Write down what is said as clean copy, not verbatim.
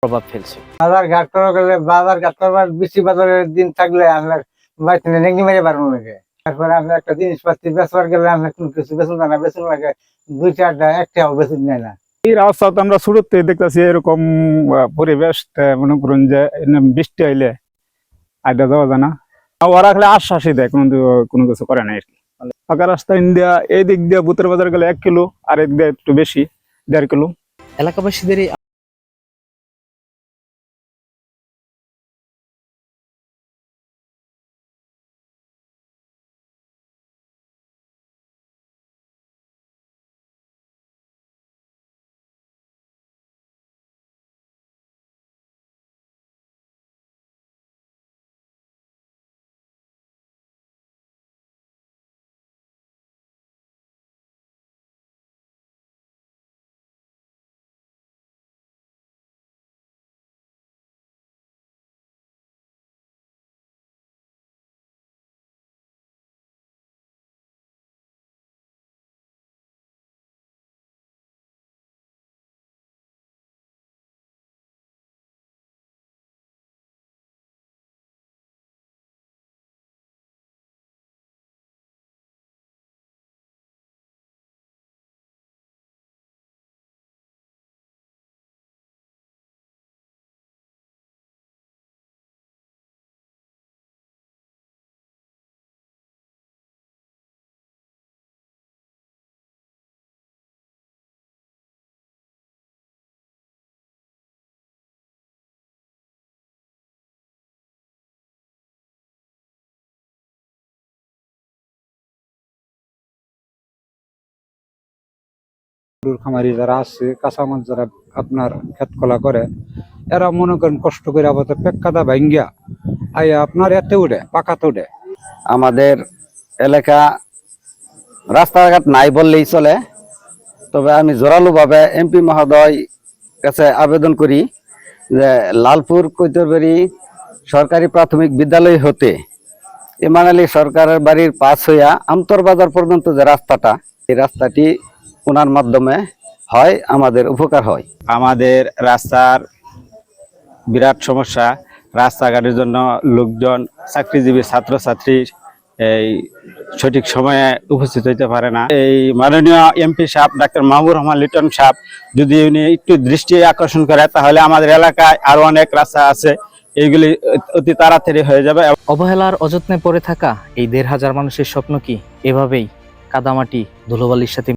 প্রভাব ফেলছে। বাজার ঘাট করা গেলে বাজার ঘাট করবার বেশি বাজারের দিন থাকলে আমরা বাড়িতে নেগি মেরে বাড়ানো লাগে। তারপরে আমরা একটা জিনিসপাতি বেচবার গেলে আমরা কোনো কিছু বেচুন না, বেচুন লাগে 2-4টা একটাও বেচুন নেয় না। এই রাস্তা তো আমরা শুরুতে দেখতেছি এরকম পরিবেশ, মনে করুন যে বৃষ্টি হইলে আড্ডা যাওয়া যায় না। ওরা খালি আশ্বাসই দেয়, কোনো কিছু করে না আর কি। ফাঁকা রাস্তা ইন্ডিয়া এই দিক দিয়ে বুতের বাজার গেলে 1 কিলো, আর এদিক দিয়ে একটু বেশি 1.5 কিলো। এলাকাবাসীদের এই খামারি যারা আছে, কাঁচামাল যারা আপনার ক্ষেত কলা করে, এরা মনে করেন কষ্ট করে আবার পেক্কাদা ভাঙ্গিয়া আইয়া আপনার এতে উঠে পাকাতে উঠে। আমাদের এলাকা রাস্তাঘাট নাই বললেই চলে, তবে আমি জোরালোভাবে এমপি মহোদয় কাছে আবেদন করি যে লালপুর কৈতরবাড়ি সরকারি প্রাথমিক বিদ্যালয় হতে ইমাম সরকারের বাড়ির পাশ হইয়া আমতরবাজার পর্যন্ত যে রাস্তাটা, এই রাস্তাটি ওনার মাধ্যমে হয় আমাদের উপকার হয়। আমাদের রাস্তার বিরাট সমস্যা। রাস্তাঘাটের জন্য লোকজন, চাকরিজীবী ছাত্রছাত্রী এই সঠিক সময়ে উপস্থিত হইতে পারে না। এই মাননীয় এমপি সাহেব ডাক্তার মাহবুব রহমান লিটন সাহেব যদি উনি একটু দৃষ্টি আকর্ষণ করে, তাহলে আমাদের এলাকায় আরো অনেক রাস্তা আছে, এইগুলি অতি তাড়াতাড়ি হয়ে যাবে। অবহেলার অযত্নে পড়ে থাকা এই 1,500 মানুষের স্বপ্ন কি এভাবেই কাদামাটি ধুলোবালির সাথে